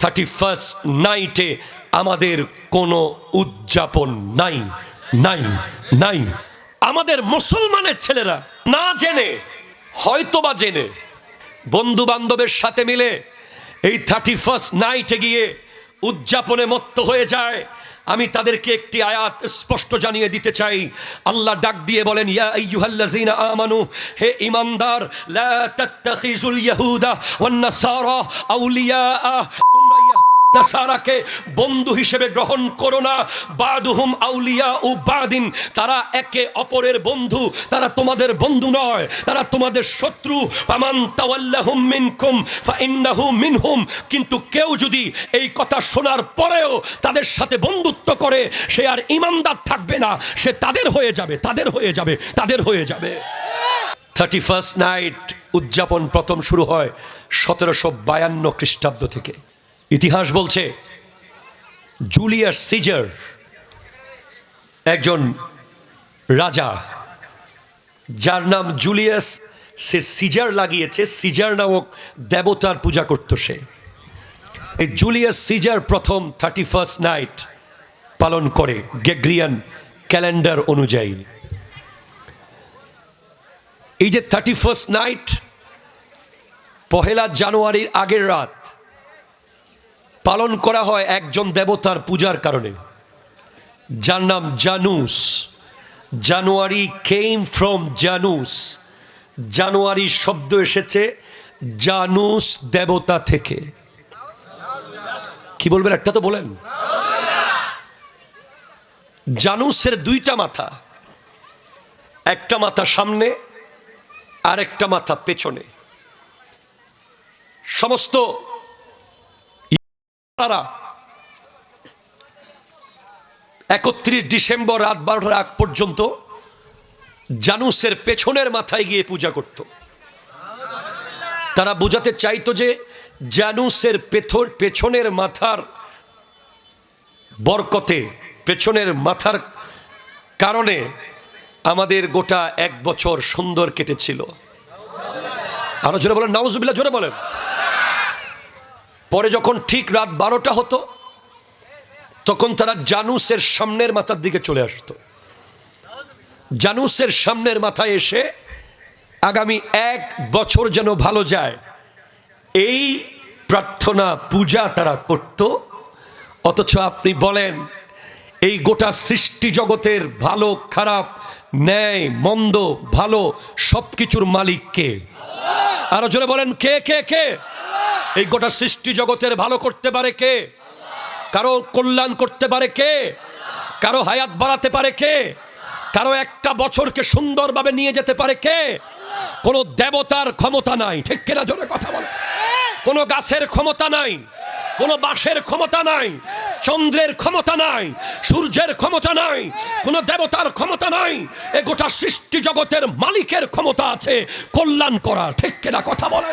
31st নাইটে আমাদের কোনো উদযাপন নাই নাই নাই। আমাদের মুসলমানের ছেলেরা না জেনে হয়তোবা জেনে বন্ধু বান্ধবের সাথে মিলে এই 31st নাইটে গিয়ে উদযাপনে মত্ত হয়ে যায়। আমি তাদেরকে একটি আয়াত স্পষ্ট জানিয়ে দিতে চাই। আল্লাহ ডাক দিয়ে বলেন, ইয়া আইয়ুহাল্লাযীনা আমানু, হে ঈমানদার, লা তাত্তাখিযুল ইয়াহুদা ওয়ান নাসারা আউলিয়া, তোমরা নাসারাকে বন্ধু হিসেবে গ্রহণ করো না। বাদুহুম আউলিয়া ও বাদিন, তারা একে অপরের বন্ধু, তারা তোমাদের বন্ধু নয়, তারা তোমাদের শত্রু। ফামান তাওয়াল্লাহুম মিনকুম ফাইন্নাহু মিনহুম, কিন্তু কেউ যদি এই কথা শোনার পরেও তাদের সাথে বন্ধুত্ব করে, সে আর ঈমানদার থাকবে না, সে তাদের হয়ে যাবে, তাদের হয়ে যাবে, তাদের হয়ে যাবে। 31st নাইট উদযাপন প্রথম শুরু হয় 1752 খ্রিস্টাব্দ থেকে। ইতিহাস বলছে জুলিয়াস সিজার, একজন রাজা যার নাম জুলিয়াস, সে সিজার লাগিয়েছে, সিজার নামক দেবতার পূজা করত সে। এই জুলিয়াস সিজার প্রথম 31st নাইট পালন করে গ্রেগরিয়ান ক্যালেন্ডার অনুযায়ী। এই যে 31st নাইট, 1 জানুয়ারির আগের রাত পালন করা হয় একজন দেবতার পূজার কারণে, যার নাম জানুস। জানুয়ারি কেম ফ্রম জানুস, জানুয়ারি শব্দ এসেছে জানুস দেবতা থেকে। কি বলবেন, একটা তো বলেন। জানুসের 2টা মাথা, একটা মাথা সামনে আর একটা মাথা পেছনে। সমস্ত তারা 31 ডিসেম্বর রাত 12টার আগ পর্যন্ত জানুসের পেছনের মাথায় গিয়ে পূজা করত। তারা বোঝাতে চাইতো যে জানুসের পেছনের মাথার বরকতে, পেছনের মাথার কারণে আমাদের গোটা 1 বছর সুন্দর কেটেছিল। আরো জোরে বলেন নাউজুবিল্লাহ, জোরে বলেন। পরে যখন ঠিক রাত 12টা হতো, তখন তারা জানুসের সামনের মাথার দিকে চলে আসতো। জানুসের সামনের মাথায় এসে আগামী 1 বছর যেন ভালো যায়, এই প্রার্থনা পূজা তারা করত। অথচ আপনি বলেন, এই গোটা সৃষ্টি জগতের ভালো খারাপ, ন্যায় মন্দ, ভালো সবকিছুর মালিক কে? আরো জোরে বলেন, কে কে কে? এই গোটা সৃষ্টি জগতের ভালো করতে পারে কে? কারো কল্যাণ করতে পারে কে? কারো হায়াত বাড়াতে পারে কে? কারো একটা বছরকে সুন্দরভাবে নিয়ে যেতে পারে কে? কোনো দেবতার ক্ষমতা নাই, ঠিক কিনা? জোরে কথা বলে। কোনো গাছের ক্ষমতা নাই, কোনো বাঁশের ক্ষমতা নাই, চন্দ্রের ক্ষমতা নাই, সূর্যের ক্ষমতা নাই, কোনো দেবতার ক্ষমতা নাই। এ গোটা সৃষ্টি জগতের মালিকের ক্ষমতা আছে কল্যাণ করা, ঠিক কিনা? কথা বলে।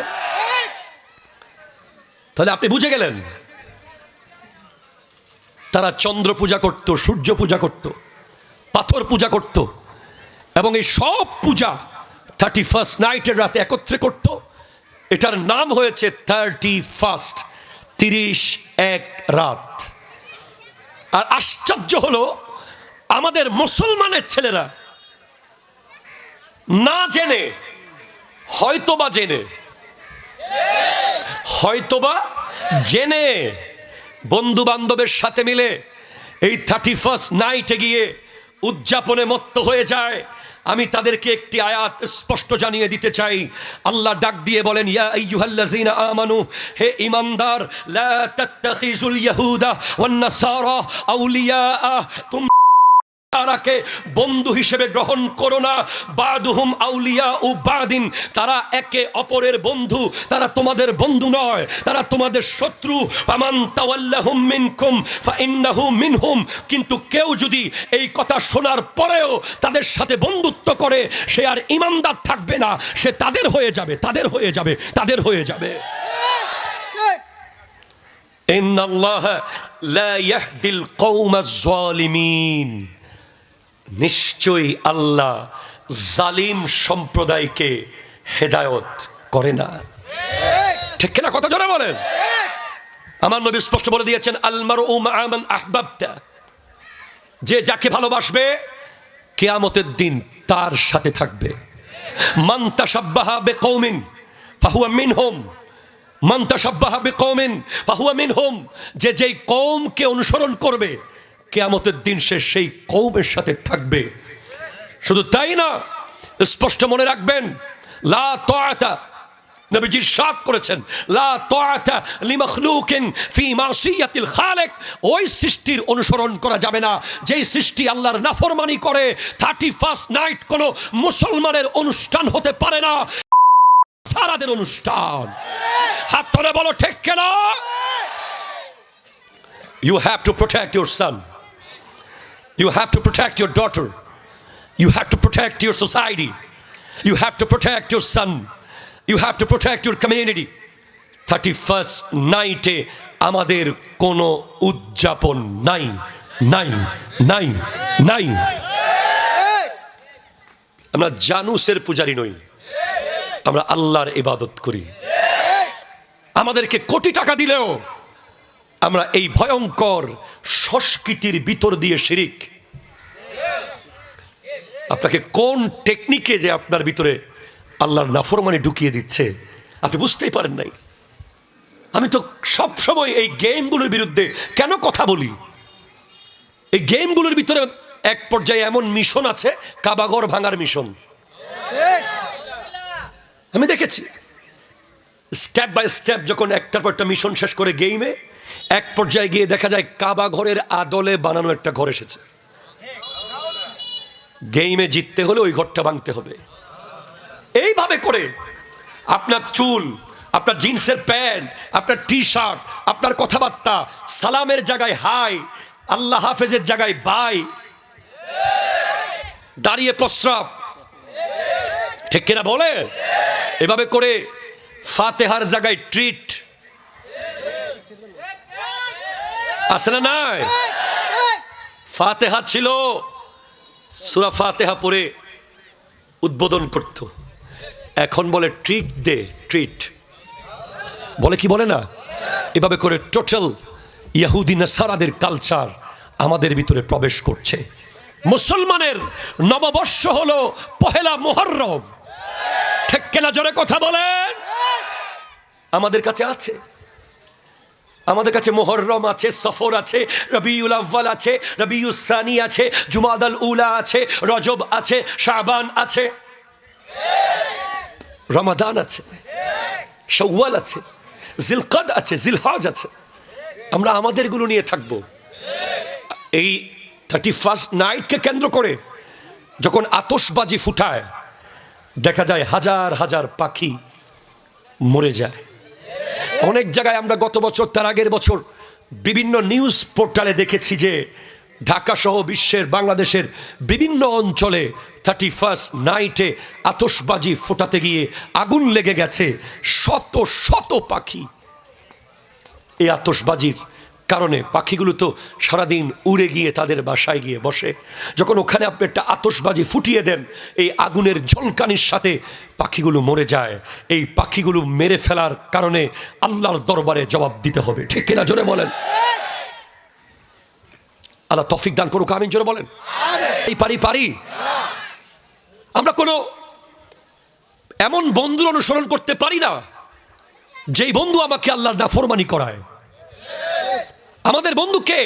তাহলে আপনি বুঝে গেলেন, তারা চন্দ্র পূজা করত, সূর্য পূজা করত, পাথর পূজা করত, এবং এই সব পূজা 31st নাইটের রাতে একত্রে করত। এটার নাম হয়েছে 31st, 31 রাত। আর আশ্চর্য হলো, আমাদের মুসলমানের ছেলেরা না জেনে হয়তোবা জেনে, হয়তোবা জেনে বন্ধু বান্ধবের সাথে মিলে এই 31st নাইটে গিয়ে উদযাপনে মত্ত হয়ে যায়। আমি তাদেরকে একটি আয়াত স্পষ্ট জানিয়ে দিতে চাই। আল্লাহ ডাক দিয়ে বলেন, ইয়া আইয়ুহাল্লাযীনা আমানু, হে ঈমানদার, লা তাত্তাখিযুল ইয়াহুদা ওয়ান নাসারা আউলিয়া, তোমরা তারাকে বন্ধু হিসেবে গ্রহণ করো না। বাদুহুম আউলিয়া ও বাদিন, তারা একে অপরের বন্ধু, তারা তোমাদের বন্ধু নয়, তারা তোমাদের শত্রু। ফামান তাওয়াল্লাহুম মিনকুম ফাইন্নাহু মিনহুম, কিন্তু কেউ যদি এই কথা শোনার পরেও তাদের সাথে বন্ধুত্ব করে, সে আর ঈমানদার থাকবে না, সে তাদের হয়ে যাবে, তাদের হয়ে যাবে, তাদের হয়ে যাবে। ইন্নাল্লাহ লা ইয়াহদিল কওমাজ জালিমিন, নিশ্চয়ই আল্লাহ জালিম সম্প্রদায়কে হেদায়েত করে না। ঠিক কিনা? কথা জোরে বলেন। আমার নবী স্পষ্ট বলে দিয়েছেন, আল মারউ মা মান আহবাবতা, যে যাকে ভালোবাসবে কিয়ামতের দিন তার সাথে থাকবে। মান তাশাব্বাহা বিকওমিন ফাহুয়া মিনহুম, মান তাশাব্বাহা বিকওমিন ফাহুয়া মিনহুম, যে যেই কওমকে অনুসরণ করবে কিয়ামতের দিন সে সেই কওমের সাথে থাকবে। শুধু তাই না, স্পষ্ট মনে রাখবেন, লা তাআতা, নবীজি ইরশাদ করেছেন, লা তাআতা লিমাখলুকিন ফি মাসিয়াতিল খালিক, ওই সৃষ্টির অনুসরণ করা যাবে না যেই সৃষ্টি আল্লাহর নাফরমানি করে। 31st নাইট কোনো মুসলমানের অনুষ্ঠান হতে পারে না, সারাদের অনুষ্ঠান। হাত তুলে বলো ঠিক কিনা? You have to protect your son, you have to protect your daughter, you have to protect your society, you have to protect your son, you have to protect your community. 31st নাইটে আমাদের কোনো উদযাপন নাই, নাই, নাই, নাই। আমরা জানুসের পূজারী নই, আমরা আল্লাহর ইবাদত করি। আমাদেরকে কোটি টাকা দিলেও আমরা এই ভয়ঙ্কর সংস্কৃতির ভিতর দিয়ে শিরিক। আপনাকে কোন টেকনিকে যে আপনার ভিতরে আল্লাহর নাফরমানি ঢুকিয়ে দিচ্ছে আপনি বুঝতেই পারেন নাই। আমি তো সব সময় এই গেমগুলোর বিরুদ্ধে কেন কথা বলি? এই গেমগুলোর ভিতরে এক পর্যায়ে এমন মিশন আছে, কাবাঘর ভাঙার মিশন। আমি দেখেছি স্টেপ বাই স্টেপ, যখন একটার পর একটা মিশন শেষ করে গেমে এক পর্যায়ে গিয়ে দেখা যায় কাবা ঘরের আদলে বানানো একটা ঘর এসেছে। গেমে জিততে হলে ওই ঘরটা ভাঙতে হবে। এইভাবে করে আপনার চুল, আপনার জিন্সের প্যান্ট, আপনার টি শার্ট, আপনার কথাবার্তা, সালামের জায়গায় হাই, আল্লাহ হাফেজের জায়গায় বাই, দাঁড়িয়ে প্রস্রাব, ঠিক কিনা বলে? এভাবে করে ফাতেহার জায়গায় ট্রিট আছে না? নাই, ফাতেহা ছিল, সূরা ফাতেহা পড়ে উদ্বোধন করত। এখন বলে ট্রিট দে, ট্রিট বলে, কি বলে না? এভাবে করে টোটাল ইহুদি নাসারাদের কালচার আমাদের ভিতরে প্রবেশ করছে। মুসলমানের নববর্ষ হলো পহেলা মুহররম, ঠিক কিনা? জোরে কথা বলেন। আমাদের কাছে আছে, আমাদের কাছে মুহররম আছে, সফর আছে, রবিউল আউয়াল আছে, রবিউস সানি আছে, জুমাদাল উলা আছে, রজব আছে, শাবান আছে, রমাদান আছে, শাওয়াল আছে, জিলকাদ আছে, জিলহজ আছে। আমরা আমাদেরগুলো নিয়ে থাকবো। এই 31st নাইটকে কেন্দ্র করে যখন আতশবাজি ফুটায় দেখা যায় হাজার হাজার পাখি মরে যায়। অনেক জায়গায় আমরা গত বছর, তার আগের বছর বিভিন্ন নিউজ পোর্টালে দেখেছি যে ঢাকা সহ বিশ্বের, বাংলাদেশের বিভিন্ন অঞ্চলে 31st নাইটে আতশবাজি ফোটাতে গিয়ে আগুন লেগে গেছে, শত শত পাখি। এই আতশবাজির কারণে পাখিগুলো তো সারাদিন উড়ে গিয়ে তাদের বাসায় গিয়ে বসে। যখন ওখানে আপনি একটা আতশবাজি ফুটিয়ে দেন, এই আগুনের ঝলকানির সাথে পাখিগুলো মরে যায়। এই পাখিগুলো মেরে ফেলার কারণে আল্লাহর দরবারে জবাব দিতে হবে, ঠিক কিনা? জোরে বলেন। আল্লাহ তৌফিক দান করুক, আমিন। জোরে বলেন। এই পারি আমরা কোনো এমন বন্ধুর অনুসরণ করতে পারি না যেই বন্ধু আমাকে আল্লাহর নাফরমানি করায়। আমাদের বন্ধু কে?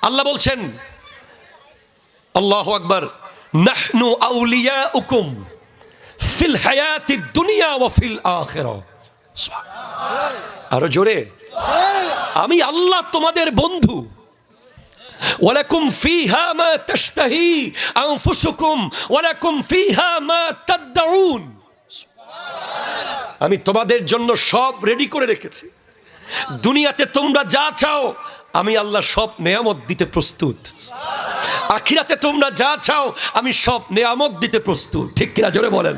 আল্লাহ বলছেন, আল্লাহু আকবার, নাহনু আউলিয়াউকুম ফিল হায়াতিদ দুনিয়া ওয়া ফিল আখিরাহ। আরো জোরে, আমি আল্লাহ তোমাদের বন্ধু। ওয়ালাকুম ফিহা মা তাশতাহি আনফুসুকুম ওয়ালাকুম ফিহা মা তাদউন। আমি তোমাদের জন্য সব রেডি করে রেখেছি। দুনিয়াতে তোমরা যা চাও আমি আল্লাহ সব নেয়ামত দিতে প্রস্তুত। আখিরাতে তোমরা যা চাও আমি সব নেয়ামত দিতে প্রস্তুত, ঠিক কিনা? জোরে বলেন।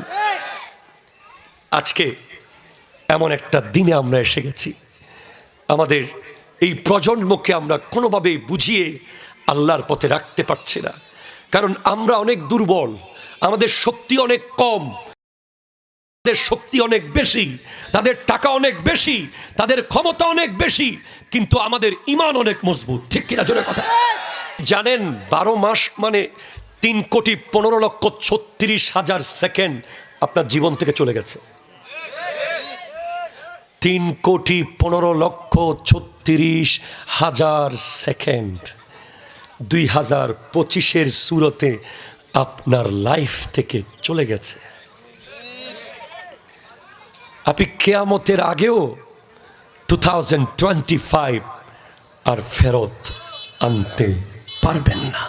আজকে এমন একটা দিনে আমরা এসে গেছি, আমাদের এই প্রজন্মকে আমরা কোনোভাবেই বুঝিয়ে আল্লাহর পথে রাখতে পারছি না, কারণ আমরা অনেক দুর্বল, আমাদের শক্তি অনেক কম। তাদের শক্তি অনেক বেশি, তাদের টাকা অনেক বেশি, তাদের ক্ষমতা অনেক বেশি, কিন্তু আমাদের ঈমান অনেক মজবুত। ঠিক কিনা জোরে কথা? জানেন 12 মাস মানে 3,15,36,000 সেকেন্ড আপনার জীবন থেকে চলে গেছে। 3,15,36,000 সেকেন্ড 2025-এর সূরতে আপনার লাইফ থেকে চলে গেছে। আপনি কিয়ামতের আগেও 2025 আর ফেরত আনতে পারবেন না।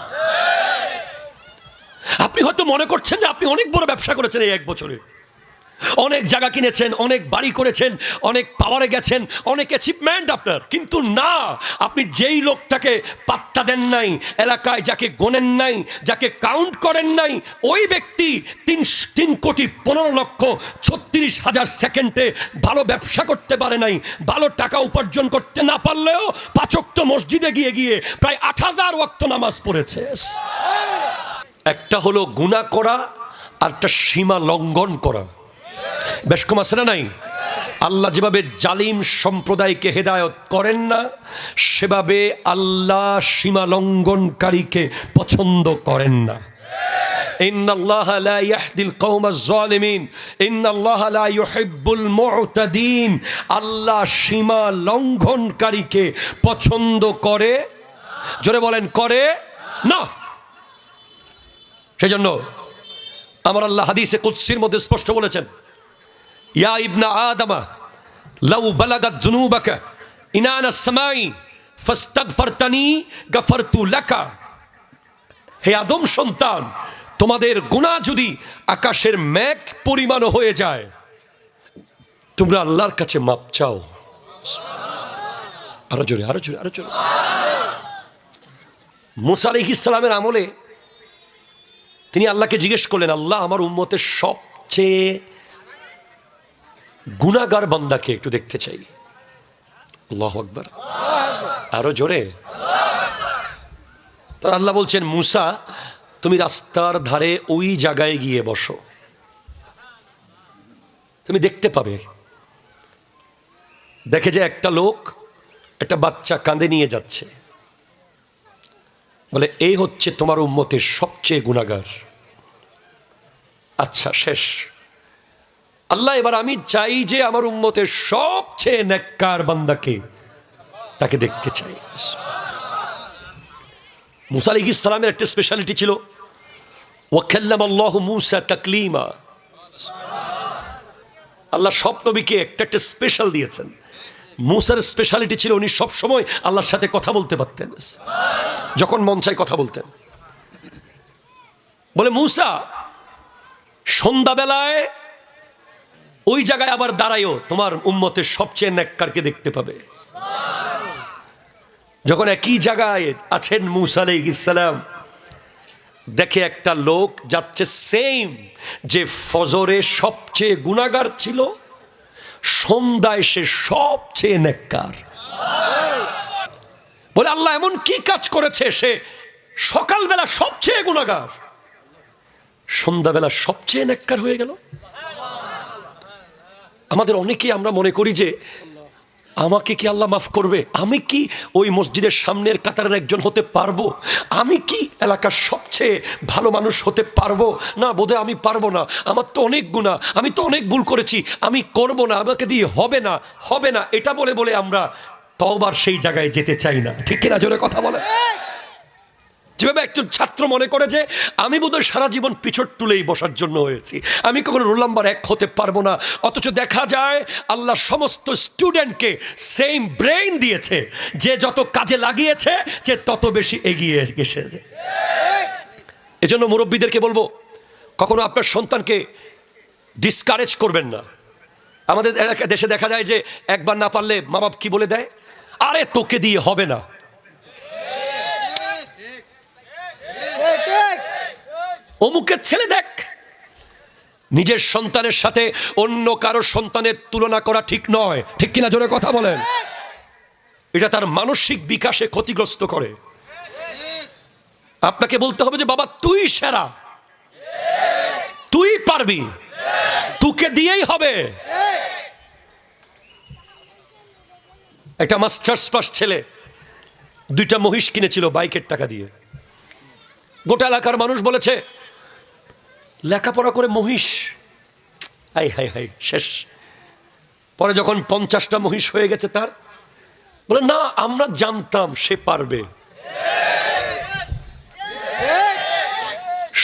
আপনি হয়তো মনে করছেন যে আপনি অনেক বড় ব্যবসা করেছেন এই 1 বছরে, অনেক জায়গা কিনেছেন, অনেক বাড়ি করেছেন, অনেক পাওয়ারে গেছেন, অনেক অ্যাচিভমেন্ট আপনার, কিন্তু না, আপনি যেই লোকটাকে পাত্তা দেন নাই, এলাকায় যাকে গোনেন নাই, যাকে কাউন্ট করেন নাই, ওই ব্যক্তি 3,15,36,000 সেকেন্ডে ভালো ব্যবসা করতে পারে নাই, ভালো টাকা উপার্জন করতে না পারলেও 5 ওয়াক্ত মসজিদে গিয়ে গিয়ে প্রায় 8,000 ওয়াক্ত নামাজ পড়েছে। একটা হলো গুনাহ করা, আর একটা সীমা লঙ্ঘন করা। বেশ কম আছে না নাই? আল্লাহ যেভাবে জালিম সম্প্রদায়কে হেদায়ত করেন না, সেভাবে আল্লাহ সীমা লঙ্ঘনকারীকে পছন্দ করেন না। ইন্নাল্লাহা লা ইয়াহদিল কওমাজ জালিমিন, ইন্নাল্লাহা লা ইউহিব্বুল মু'তাদিন। আল্লাহ সীমা লঙ্ঘনকারীকে পছন্দ করে, জোরে বলেন, করে না। সেজন্য আমার আল্লাহ হাদিসে কুদসির মধ্যে স্পষ্ট বলেছেন, ইয়া ইবনা আদমা লাউ বালাগাত যুনুবাকা ইনানা সামাই ফাস্তাগফারতানি গাফারতু লাকা। হে আদম সন্তান, তোমাদের গুনাহ যদি আকাশের মেঘ পরিমাণ হয়ে যায়, তোমরা আল্লাহর কাছে মাপ চাও। আরো জোরে, আরো জোরে, আরো জোরে। মুসা আলাইহিস সালামের আমলে তিনি আল্লাহকে জিজ্ঞেস করলেন, আল্লাহ আমার উম্মতের সবচেয়ে গুনাহগার বান্দাকে একটু দেখতে চাই। আল্লাহু আকবার, আরো জোরে। তার আল্লাহ বলছেন, মুসা তুমি রাস্তার ধারে ওই জায়গায় গিয়ে বসো, তুমি দেখতে পাবে। দেখে যে একটা লোক একটা বাচ্চা কাঁধে নিয়ে যাচ্ছে, বলে এই হচ্ছে তোমার উম্মতের সবচেয়ে গুনাহগার। আচ্ছা, শেষ। আল্লাহ এবার আমি চাই যে আমার উম্মতের সবচেয়ে নেককার বান্দাকে, তাকে দেখতে চাই। মুসা আলাইহিস সালামের একটা স্পেশালিটি ছিল, ওয়া কাল্লামাল্লাহু মুসা তাকলিমা। আল্লাহ সব নবীকে একটা একটা স্পেশাল দিয়েছেন। মুসার স্পেশালিটি ছিল উনি সব সময় আল্লাহর সাথে কথা বলতে পারতেন, যখন মন চায় কথা বলতেন। বলে মুসা সন্ধ্যাবেলায় ওই জায়গায় আবার দাঁড়ায়ও, তোমার উম্মতের সবচেয়ে নেককারকে দেখতে পাবে। যখন একই জায়গায় আছেন মুসা আলাইহিস সালাম, দেখে একটা লোক যাচ্ছে সেম, যে ফজরে সবচেয়ে গুনাহগার ছিল, সন্ধ্যায় সে সবচেয়ে নেককার। বলে আল্লাহ এমন কি কাজ করেছে, সে সকালবেলা সবচেয়ে গুনাহগার, সন্ধ্যাবেলা সবচেয়ে নেককার হয়ে গেল। আমাদের অনেকেই আমরা মনে করি যে আমাকে কি আল্লাহ মাফ করবে, আমি কি ওই মসজিদের সামনের কাতারের একজন হতে পারবো, আমি কি এলাকার সবচেয়ে ভালো মানুষ হতে পারবো না, বোধহয় আমি পারবো না, আমার তো অনেক গুনাহ, আমি তো অনেক ভুল করেছি, আমি করব না, আমাকে দিয়ে হবে না, হবে না, এটা বলে বলে আমরা তওবার সেই জায়গায় যেতে চাই না। ঠিক কিনা জোরে কথা বলে? যেভাবে একজন ছাত্র মনে করে যে আমি বোধহয় সারা জীবন পিছট তুলেই বসার জন্য হয়েছি, আমি কখনো রোল নাম্বার 1 হতে পারবো না। অথচ দেখা যায় আল্লাহ সমস্ত স্টুডেন্টকে সেম ব্রেইন দিয়েছে, যে যত কাজে লাগিয়েছে যে তত বেশি এগিয়ে গেছে। এজন্য মুরব্বীদেরকে বলবো, কখনো আপনার সন্তানকে ডিসকারেজ করবেন না। আমাদের দেশে দেখা যায় যে একবার না পারলে মা বাপ কি বলে দেয়, আরে তোকে দিয়ে হবে না। অমুকের ছেলে দেখ। নিজের সন্তানের সাথে অন্য কারো সন্তানের তুলনা করা ঠিক নয়। ঠিক কিনা জোরে কথা বলেন? এটা তার মানসিক বিকাশে ক্ষতিগ্রস্ত করে। আপনাকে বলতে হবে যে বাবা তুই সেরা, তুই পারবি, তোকে দিয়েই হবে। একটা মাস্টার্স পাস ছেলে 2টা মহিষ কিনেছিল বাইকের টাকা দিয়ে। গোটা এলাকার মানুষ বলেছে লেখাপড়া করে মহিষ, হাই হাই হাই শেষ। পরে যখন 50টা মহিষ হয়ে গেছে তার, বলে না আমরা জানতাম সে পারবে।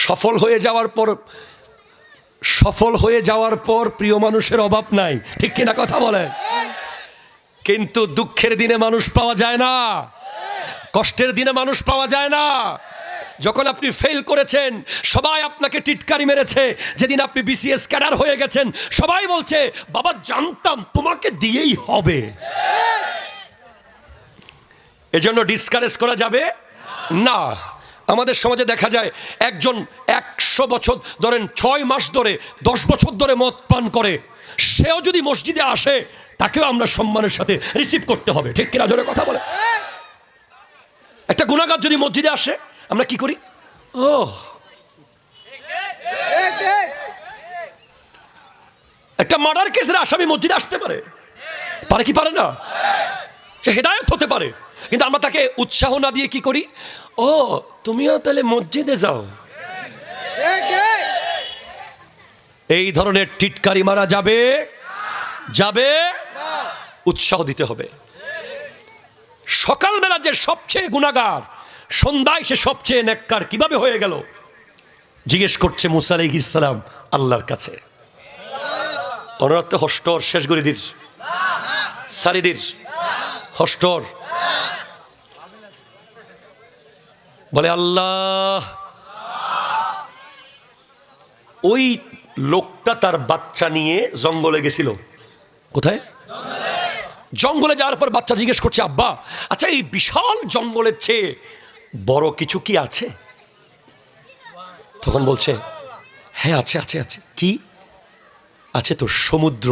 সফল হয়ে যাওয়ার পর প্রিয় মানুষের অভাব নাই, ঠিক কিনা কথা বলে? কিন্তু দুঃখের দিনে মানুষ পাওয়া যায় না, কষ্টের দিনে মানুষ পাওয়া যায় না। যখন আপনি ফেল করেছেন সবাই আপনাকে টিটকারি মেরেছে, যেদিন আপনি বিসিএস ক্যাডার হয়ে গেছেন সবাই বলছে বাবা জানতাম তোমাকে দিয়েই হবে। এজন্য ডিসকারেজ করা যাবে না। আমাদের সমাজে দেখা যায় একজন 100 বছর ধরেন 6 মাস ধরে 10 বছর ধরে মদ পান করে, সেও যদি মসজিদে আসে তাকেও আমরা সম্মানের সাথে রিসিভ করতে হবে, ঠিক কিনা জোরে কথা বলে? একটা গুনাহগার যদি মসজিদে আসে আমরা কি করি? ও একটা মার্ডার কেসের আসামি মসজিদে আসতে পারে কি পারে না? সে হেদায়েত হতে পারে, কিন্তু আমরা তাকে উৎসাহ না দিয়ে কি করি? ও তুমিও তাহলে মসজিদে যাও। এই ধরনের টিটকারি মারা যাবে উৎসাহ দিতে হবে। সকালবেলা যে সবচেয়ে গুনাহগার, সন্ধ্যায় সে সবচেয়ে নেককার কিভাবে হয়ে গেল? জিজ্ঞেস করছে মুসা আলাইহিস সালাম আল্লাহর কাছে। অনুরাত হস্টর শেষ গরিদির সারিদির হস্টর বলে আল্লাহ, ওই লোকটা তার বাচ্চা নিয়ে জঙ্গলে গেছিল। কোথায়? জঙ্গলে যাওয়ার পর বাচ্চা জিজ্ঞেস করছে আব্বা আচ্ছা এই বিশাল জঙ্গলের চেয়ে বড় কিছু কি আছে? তখন বলছে হ্যাঁ আছে আছে আছে। কি আছে? তো সমুদ্র।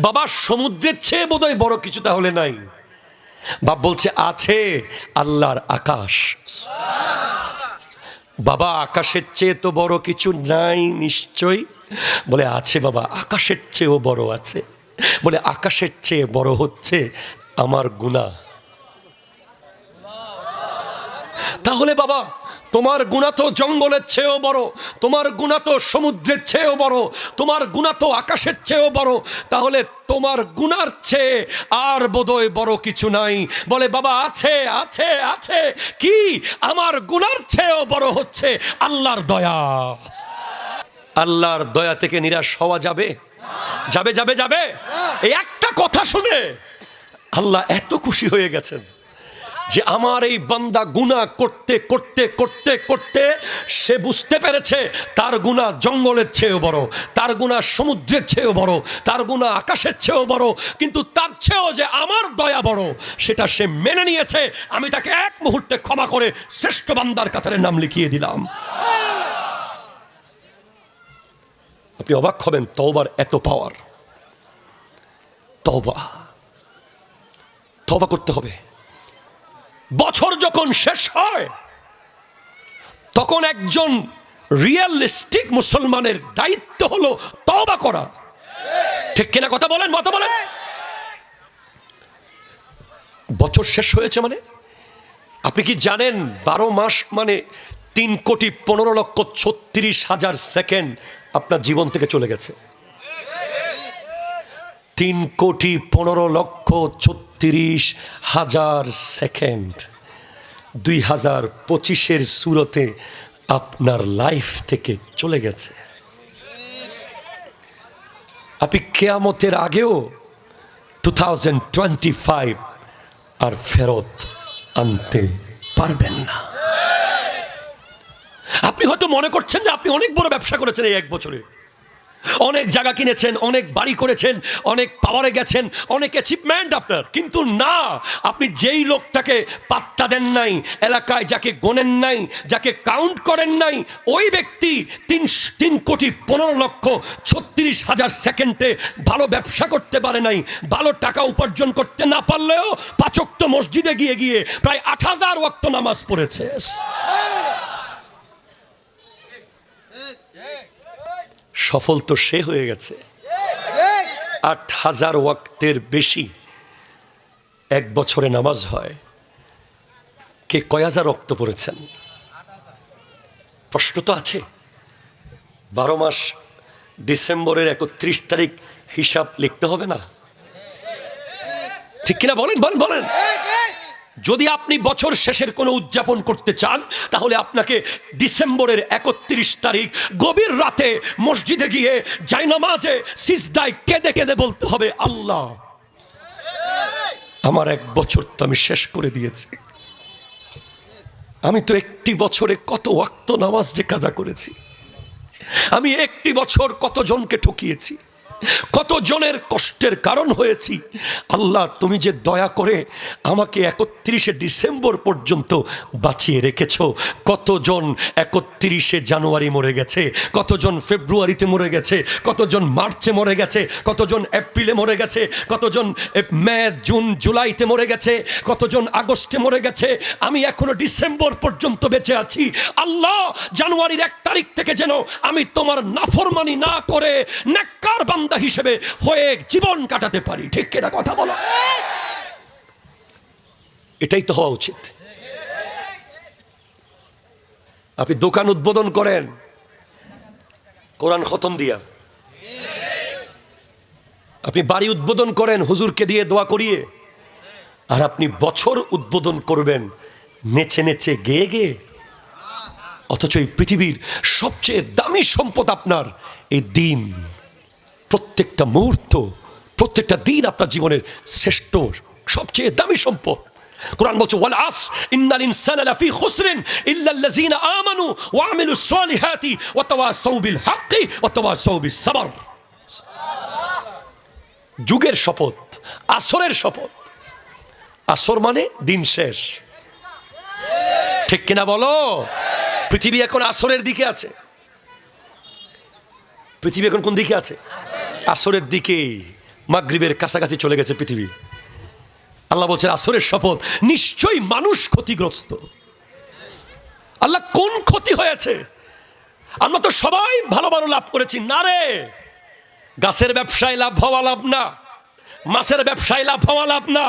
বাবা সমুদ্রের চেয়ে বোধহয় বড় কিছু তাহলে নাই। বাপ বলছে আছে আল্লাহর আকাশ। বাবা আকাশের চেয়ে তো বড় কিছু নাই নিশ্চয়ই? বলে আছে বাবা, আকাশের চেয়েও বড় আছে। বলে আকাশের চেয়ে বড় হচ্ছে আমার গুনাহ। তাহলে বাবা তোমার গুনাহ তো জঙ্গলের চেয়েও বড়, তোমার গুনাহ তো সমুদ্রের চেয়েও বড়, তোমার গুনাহ তো আকাশের চেয়েও বড়, তাহলে তোমার গুনার চেয়ে আর বোধহয় বড় কিছু নাই। বলে বাবা আছে আছে আছে। কি? আমার গুনার চেয়েও বড় হচ্ছে আল্লাহর দয়া। আল্লাহর দয়া থেকে নিরাশ হওয়া যাবে? যাবে যাবে যাবে। এই একটা কথা শুনে আল্লাহ এত খুশি হয়ে গেছেন যে আমার এই বান্দা গুনাহ করতে করতে করতে করতে সে বুঝতে পেরেছে তার গুনাহ জঙ্গলের চেয়েও বড়, তার গুনাহ সমুদ্রের চেয়েও বড়, তার গুনাহ আকাশের চেয়েও বড়, কিন্তু তার চেয়েও যে আমার দয়া বড় সেটা সে মেনে নিয়েছে। আমি তাকে এক মুহূর্তে ক্ষমা করে শ্রেষ্ঠ বান্দার কাতারে নাম লিখিয়ে দিলাম। আপনি অবাক হবেন তওবার এত পাওয়ার। তওবা করতে হবে। বছর যখন শেষ হয় তখন একজন রিয়েলিস্টিক মুসলমানের দায়িত্ব হলো তওবা করা, ঠিক কিনা কথা বলেন? মত বলেন। বছর শেষ হয়েছে মানে আপনি কি জানেন 12 মাস মানে 3,15,36,000 সেকেন্ড আপনার জীবন থেকে চলে গেছে। 3,15,36,000 সেকেন্ড 2025-এর সূরতে আপনার লাইফ থেকে চলে গেছে। আপনি কিয়ামতের আগেও 2025 আর ফেরত আনতে পারবেন না। আপনি হয়তো মনে করছেন যে আপনি অনেক বড় ব্যবসা করেছেন এই 1 বছরে, অনেক জায়গা কিনেছেন, অনেক বাড়ি করেছেন, অনেক পাওয়ারে গেছেন, অনেক অ্যাচিভমেন্ট আপনার, কিন্তু না, আপনি যেই লোকটাকে পাত্তা দেন নাই, এলাকায় যাকে গোনেন নাই, যাকে কাউন্ট করেন নাই, ওই ব্যক্তি 3,15,36,000 সেকেন্ডে ভালো ব্যবসা করতে পারে নাই, ভালো টাকা উপার্জন করতে না পারলেও 5 ওয়াক্ত মসজিদে গিয়ে গিয়ে প্রায় 8,000 ওয়াক্ত নামাজ পড়েছে। সফল তো সে হয়ে গেছে। 8,000 ওয়াক্তের বেশি এক বছরে নামাজ হয়। কে কয় হাজার ওয়াক্ত পড়েছেন? প্রশ্ন তো আছে। 12 মাস ডিসেম্বরের 31 তারিখ হিসাব লিখতে হবে না? ঠিক কিনা বলেন বলেন বলেন। যদি আপনি বছর শেষের কোনো উদযাপন করতে চান, তাহলে আপনাকে ডিসেম্বরের 31 তারিখ গভীর রাতে মসজিদে গিয়ে জায়নামাজে সিজদায় কেঁদে কেঁদে বলতে হবে, আল্লাহ আমার এক বছর তো আমি শেষ করে দিয়েছি। আমি তো একটি বছরে কত ওয়াক্ত নামাজ যে কাজা করেছি। আমি একটি বছর কতজনকে ঠকিয়েছি, কতজনের কষ্টের কারণ হয়েছি। আল্লাহ তুমি যে দয়া করে আমাকে 31শে ডিসেম্বর পর্যন্ত বাঁচিয়ে রেখেছ। কতজন 31শে জানুয়ারি মরে গেছে, কতজন ফেব্রুয়ারিতে মরে গেছে, কতজন মার্চে মরে গেছে, কতজন এপ্রিলে মরে গেছে, কতজন মে জুন জুলাইতে মরে গেছে, কতজন আগস্টে মরে গেছে। আমি এখনো ডিসেম্বর পর্যন্ত বেঁচে আছি। আল্লাহ জানুয়ারির 1 তারিখ থেকে যেন আমি তোমার নাফরমানি না করে নেককার বান্দা হিসেবে হয়ে জীবন কাটাতে পারি। ঠিক কিনা কথা বলো? এটাই তো হওয়া উচিত। আপনি দোকান উদ্বোধন করেন কোরআন খতম দিয়া, আপনি বাড়ি উদ্বোধন করেন হুজুরকে দিয়ে দোয়া করিয়ে, আর আপনি বছর উদ্বোধন করবেন নেচে নেচে গেয়ে গেয়ে। অথচ এই পৃথিবীর সবচেয়ে দামি সম্পদ আপনার এই দিন। প্রত্যেকটা মুহূর্ত, প্রত্যেকটা দিন আপনার জীবনের শ্রেষ্ঠ সবচেয়ে দামি সম্পদ। কোরআন বলছে ওয়াল আসর ইন্নাল ইনসানা লাফি খুসরিন ইল্লাল্লাযিনা আমানু ওয়া আমিলুস সালিহাতি ওয়া তাওয়াসাউ বিল হাক্কি ওয়া তাওয়াসাউ বিস সাবর। যুগের শপথ, আসরের শপথ। আসর মানে দিন শেষ। ঠিক কিনা বলো? পৃথিবী এখন আসরের দিকে আছে। পৃথিবী এখন কোন দিকে আছে? আসরের দিকে। মাগরিবের কাছাকাছি চলে গেছে পৃথিবী। আল্লাহ বলছেন আসরের শপথ, নিশ্চয়ই মানুষ ক্ষতিগ্রস্ত। আল্লাহ কোন ক্ষতি হয়েছে? আমরা তো সবাই ভালো ভালো লাভ করেছি। না রে, গাছের ব্যবসায় লাভ হওয়া লাভ না, মাছের ব্যবসায় লাভ হওয়া লাভ না,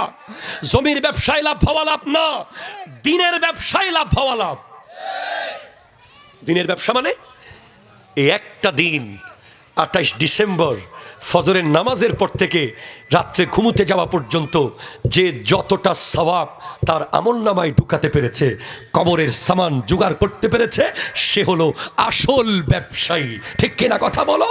জমির ব্যবসায় লাভ হওয়া লাভ না, দিনের ব্যবসায় লাভ হওয়া লাভ। দিনের ব্যবসা মানে এই একটা দিন 28 ডিসেম্বর ফজরের নামাজের পর থেকে রাত্রে ঘুমোতে যাওয়া পর্যন্ত যে যতটা সওয়াব তার আমলনামায় ঢুকাতে পেরেছে, কবরের সামান জোগাড় করতে পেরেছে, সে হলো আসল ব্যবসায়ী। ঠিক কিনা কথা বলো?